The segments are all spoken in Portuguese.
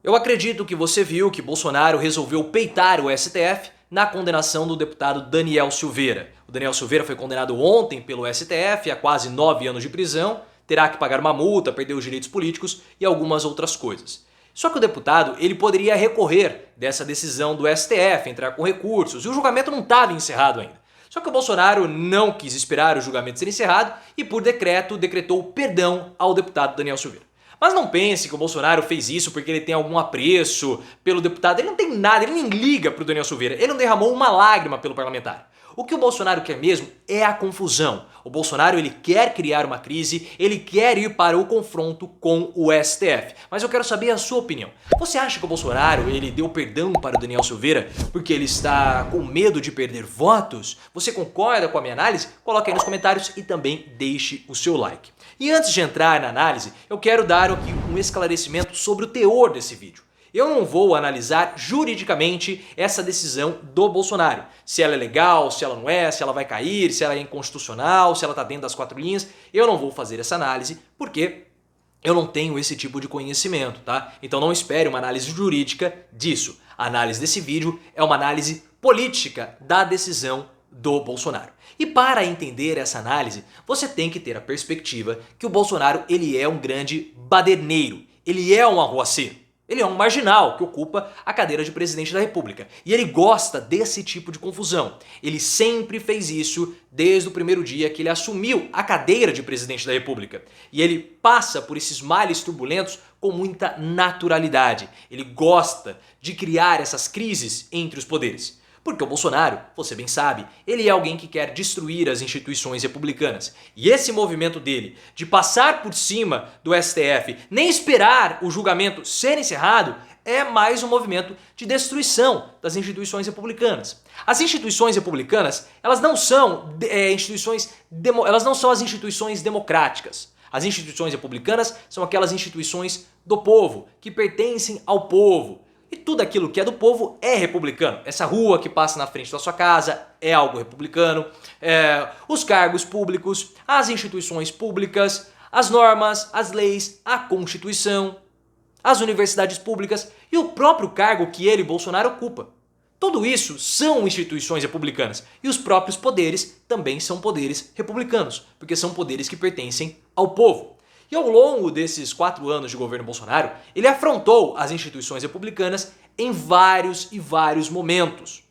Eu acredito que você viu que Bolsonaro resolveu peitar o STF na condenação do deputado Daniel Silveira. O Daniel Silveira foi condenado ontem pelo STF a quase 9 anos de prisão, terá que pagar uma multa, perder os direitos políticos e algumas outras coisas. Só que o deputado ele poderia recorrer dessa decisão do STF, entrar com recursos, e o julgamento não estava encerrado ainda. Só que o Bolsonaro não quis esperar o julgamento ser encerrado e, por decreto, decretou perdão ao deputado Daniel Silveira. Mas não pense que o Bolsonaro fez isso porque ele tem algum apreço pelo deputado. Ele não tem nada, ele nem liga pro Daniel Silveira. Ele não derramou uma lágrima pelo parlamentar. O que o Bolsonaro quer mesmo é a confusão. O Bolsonaro ele quer criar uma crise, ele quer ir para o confronto com o STF. Mas eu quero saber a sua opinião. Você acha que o Bolsonaro ele deu perdão para o Daniel Silveira porque ele está com medo de perder votos? Você concorda com a minha análise? Coloque aí nos comentários e também deixe o seu like. E antes de entrar na análise, eu quero dar aqui um esclarecimento sobre o teor desse vídeo. Eu não vou analisar juridicamente essa decisão do Bolsonaro. Se ela é legal, se ela não é, se ela vai cair, se ela é inconstitucional, se ela está dentro das 4 linhas. Eu não vou fazer essa análise porque eu não tenho esse tipo de conhecimento, tá? Então não espere uma análise jurídica disso. A análise desse vídeo é uma análise política da decisão do Bolsonaro. E para entender essa análise, você tem que ter a perspectiva que o Bolsonaro ele é um grande baderneiro, ele é um arruaceiro. Ele é um marginal que ocupa a cadeira de presidente da República. E ele gosta desse tipo de confusão. Ele sempre fez isso desde o primeiro dia que ele assumiu a cadeira de presidente da República. E ele passa por esses males turbulentos com muita naturalidade. Ele gosta de criar essas crises entre os poderes. Porque o Bolsonaro, você bem sabe, ele é alguém que quer destruir as instituições republicanas. E esse movimento dele de passar por cima do STF, nem esperar o julgamento ser encerrado, é mais um movimento de destruição das instituições republicanas. As instituições republicanas, elas não são elas não são as instituições democráticas. As instituições republicanas são aquelas instituições do povo, que pertencem ao povo. E tudo aquilo que é do povo é republicano. Essa rua que passa na frente da sua casa é algo republicano. Os cargos públicos, as instituições públicas, as normas, as leis, a Constituição, as universidades públicas e o próprio cargo que ele, Bolsonaro, ocupa. Tudo isso são instituições republicanas. E os próprios poderes também são poderes republicanos, porque são poderes que pertencem ao povo. E ao longo desses 4 anos de governo Bolsonaro, ele afrontou as instituições republicanas em vários e vários momentos.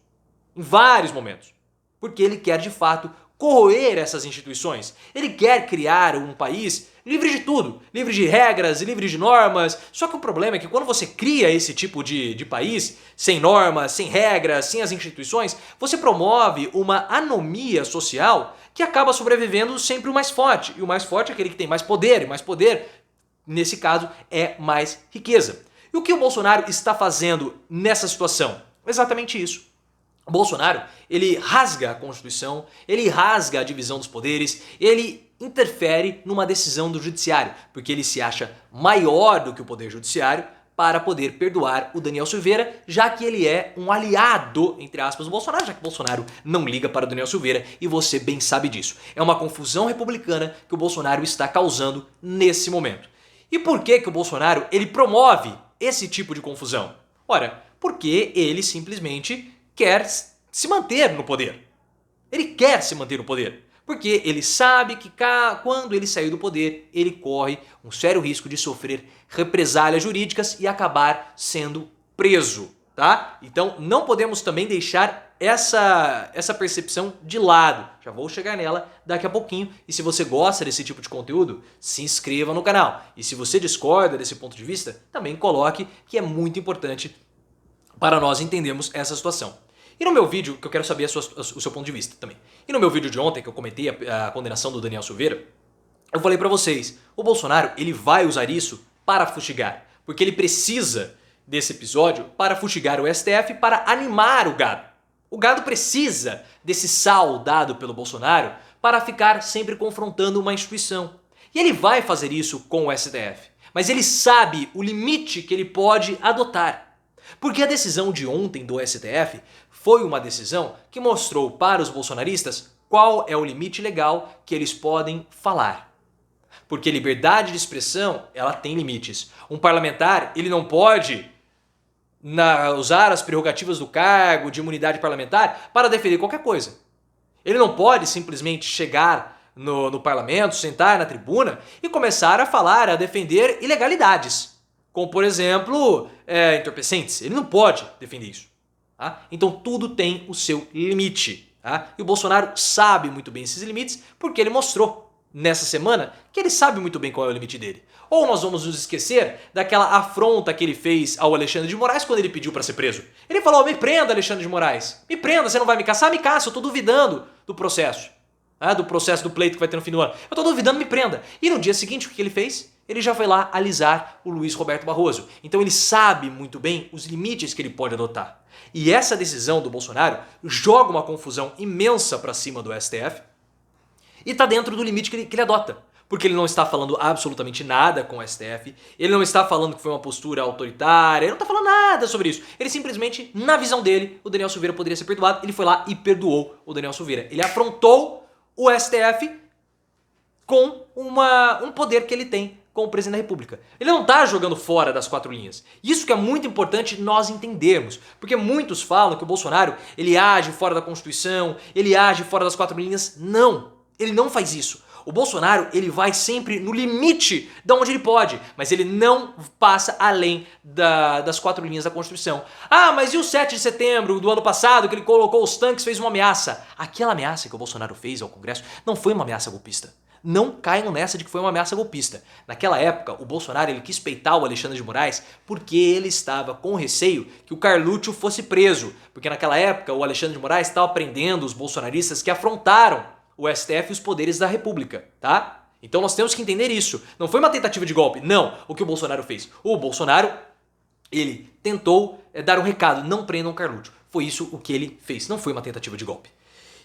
Em vários momentos. Porque ele quer de fato corroer essas instituições. Ele quer criar um país livre de tudo, livre de regras, livre de normas. Só que o problema é que quando você cria esse tipo de país, sem normas, sem regras, sem as instituições, você promove uma anomia social que acaba sobrevivendo sempre o mais forte. E o mais forte é aquele que tem mais poder, e mais poder, nesse caso, é mais riqueza. E o que o Bolsonaro está fazendo nessa situação? Exatamente isso. O Bolsonaro, ele rasga a Constituição, ele rasga a divisão dos poderes, ele interfere numa decisão do judiciário, porque ele se acha maior do que o poder judiciário para poder perdoar o Daniel Silveira, já que ele é um aliado, entre aspas, do Bolsonaro, já que o Bolsonaro não liga para o Daniel Silveira e você bem sabe disso. É uma confusão republicana que o Bolsonaro está causando nesse momento. E por que o Bolsonaro ele promove esse tipo de confusão? Ora, porque ele simplesmente quer se manter no poder. Ele quer se manter no poder. Porque ele sabe que quando ele sair do poder, ele corre um sério risco de sofrer represálias jurídicas e acabar sendo preso, tá? Então não podemos também deixar essa percepção de lado. Já vou chegar nela daqui a pouquinho. E se você gosta desse tipo de conteúdo, se inscreva no canal. E se você discorda desse ponto de vista, também coloque, que é muito importante para nós entendermos essa situação. E no meu vídeo, que eu quero saber o seu ponto de vista também. E no meu vídeo de ontem, que eu comentei a condenação do Daniel Silveira, eu falei pra vocês, o Bolsonaro ele vai usar isso para fustigar. Porque ele precisa desse episódio para fustigar o STF, para animar o gado. O gado precisa desse sal dado pelo Bolsonaro para ficar sempre confrontando uma instituição. E ele vai fazer isso com o STF. Mas ele sabe o limite que ele pode adotar. Porque a decisão de ontem do STF foi uma decisão que mostrou para os bolsonaristas qual é o limite legal que eles podem falar. Porque liberdade de expressão, ela tem limites. Um parlamentar, ele não pode usar as prerrogativas do cargo de imunidade parlamentar para defender qualquer coisa. Ele não pode simplesmente chegar no parlamento, sentar na tribuna e começar a falar, a defender ilegalidades, como por exemplo entorpecentes. Ele não pode defender isso. Tá? Então tudo tem o seu limite. Tá? E o Bolsonaro sabe muito bem esses limites porque ele mostrou nessa semana que ele sabe muito bem qual é o limite dele. Ou nós vamos nos esquecer daquela afronta que ele fez ao Alexandre de Moraes quando ele pediu para ser preso. Ele falou: me prenda, Alexandre de Moraes. Me prenda, você não vai me caçar? Me caça, eu tô duvidando do processo. Do processo do pleito que vai ter no fim do ano. Eu tô duvidando, me prenda. E no dia seguinte, o que ele fez? Ele já foi lá alisar o Luiz Roberto Barroso. Então ele sabe muito bem os limites que ele pode adotar. E essa decisão do Bolsonaro joga uma confusão imensa para cima do STF e tá dentro do limite que ele adota. Porque ele não está falando absolutamente nada com o STF, ele não está falando que foi uma postura autoritária, ele não está falando nada sobre isso. Ele simplesmente, na visão dele, o Daniel Silveira poderia ser perdoado, ele foi lá e perdoou o Daniel Silveira. Ele afrontou o STF com um poder que ele tem como presidente da República. Ele não está jogando fora das quatro linhas. Isso que é muito importante nós entendermos, porque muitos falam que o Bolsonaro ele age fora da Constituição, ele age fora das quatro linhas. Não, ele não faz isso. O Bolsonaro, ele vai sempre no limite de onde ele pode, mas ele não passa além das quatro linhas da Constituição. Ah, mas e o 7 de setembro do ano passado, que ele colocou os tanques, fez uma ameaça? Aquela ameaça que o Bolsonaro fez ao Congresso não foi uma ameaça golpista. Não caiam nessa de que foi uma ameaça golpista. Naquela época, o Bolsonaro ele quis peitar o Alexandre de Moraes porque ele estava com receio que o Carluccio fosse preso. Porque naquela época, o Alexandre de Moraes estava prendendo os bolsonaristas que afrontaram o STF e os poderes da República, tá? Então nós temos que entender isso. Não foi uma tentativa de golpe, não, o que o Bolsonaro fez. O Bolsonaro, ele tentou dar um recado, não prendam o Carluccio. Foi isso o que ele fez, não foi uma tentativa de golpe.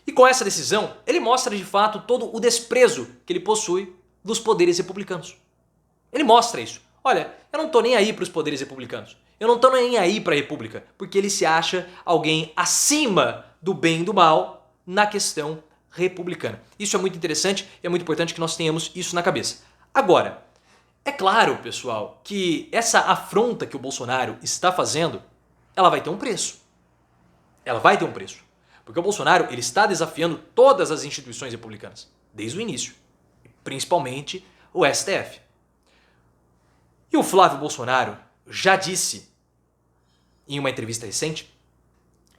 E com essa decisão, ele mostra de fato todo o desprezo que ele possui dos poderes republicanos. Ele mostra isso. Olha, eu não tô nem aí para os poderes republicanos. Eu não tô nem aí para a República, porque ele se acha alguém acima do bem e do mal na questão republicana. Isso é muito interessante e é muito importante que nós tenhamos isso na cabeça. Agora, é claro, pessoal, que essa afronta que o Bolsonaro está fazendo, ela vai ter um preço. Ela vai ter um preço. Porque o Bolsonaro ele está desafiando todas as instituições republicanas, desde o início, principalmente o STF. E o Flávio Bolsonaro já disse, em uma entrevista recente,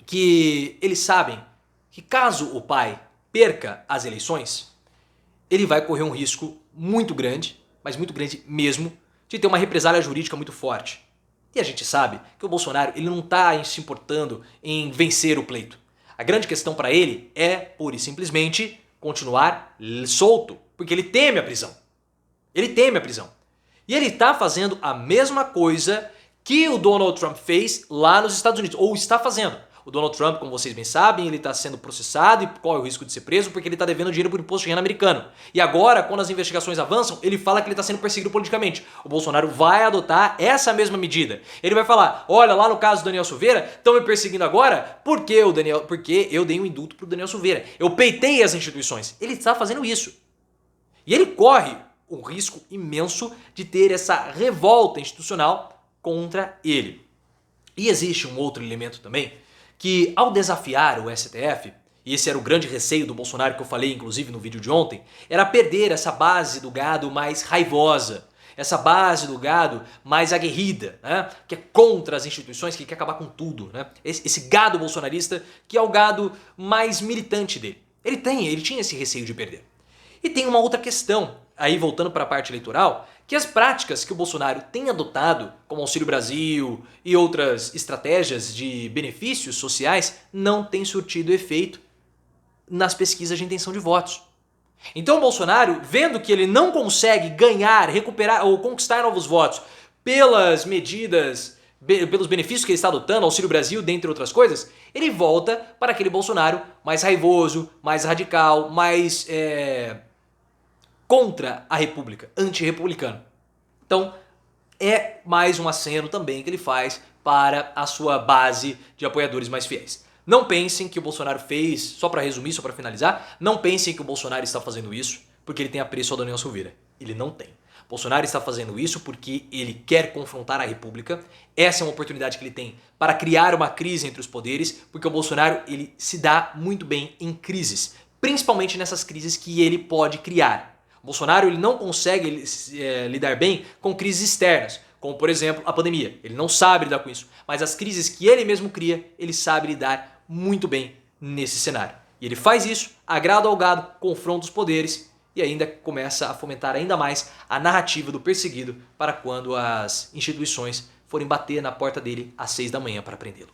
que eles sabem que caso o pai perca as eleições, ele vai correr um risco muito grande, mas muito grande mesmo, de ter uma represália jurídica muito forte. E a gente sabe que o Bolsonaro ele não está se importando em vencer o pleito. A grande questão para ele é, pura e simplesmente, continuar solto, porque ele teme a prisão. Ele teme a prisão. E ele está fazendo a mesma coisa que o Donald Trump fez lá nos Estados Unidos, ou está fazendo. O Donald Trump, como vocês bem sabem, ele está sendo processado e corre o risco de ser preso porque ele está devendo dinheiro por imposto de renda americano. E agora, quando as investigações avançam, ele fala que ele está sendo perseguido politicamente. O Bolsonaro vai adotar essa mesma medida. Ele vai falar, olha, lá no caso do Daniel Silveira, estão me perseguindo agora porque eu dei um indulto para o Daniel Silveira. Eu peitei as instituições. Ele está fazendo isso. E ele corre um risco imenso de ter essa revolta institucional contra ele. E existe um outro elemento também, que ao desafiar o STF, e esse era o grande receio do Bolsonaro que eu falei inclusive no vídeo de ontem, era perder essa base do gado mais raivosa, essa base do gado mais aguerrida, né? Que é contra as instituições, que quer acabar com tudo. Né? Esse gado bolsonarista que é o gado mais militante dele. Ele tinha esse receio de perder. E tem uma outra questão, aí voltando para a parte eleitoral, que as práticas que o Bolsonaro tem adotado, como Auxílio Brasil e outras estratégias de benefícios sociais, não têm surtido efeito nas pesquisas de intenção de votos. Então o Bolsonaro, vendo que ele não consegue ganhar, recuperar ou conquistar novos votos pelas medidas, pelos benefícios que ele está adotando, Auxílio Brasil, dentre outras coisas, ele volta para aquele Bolsonaro mais raivoso, mais radical, mais contra a República, antirrepublicano. Então, é mais um aceno também que ele faz para a sua base de apoiadores mais fiéis. Não pensem que o Bolsonaro fez, só para resumir, só para finalizar, não pensem que o Bolsonaro está fazendo isso porque ele tem apreço ao Daniel Silveira. Ele não tem. Bolsonaro está fazendo isso porque ele quer confrontar a República. Essa é uma oportunidade que ele tem para criar uma crise entre os poderes, porque o Bolsonaro ele se dá muito bem em crises, principalmente nessas crises que ele pode criar. O Bolsonaro ele não consegue lidar bem com crises externas, como por exemplo a pandemia. Ele não sabe lidar com isso, mas as crises que ele mesmo cria, ele sabe lidar muito bem nesse cenário. E ele faz isso, agrada ao gado, confronta os poderes e ainda começa a fomentar ainda mais a narrativa do perseguido para quando as instituições forem bater na porta dele às 6 da manhã para prendê-lo.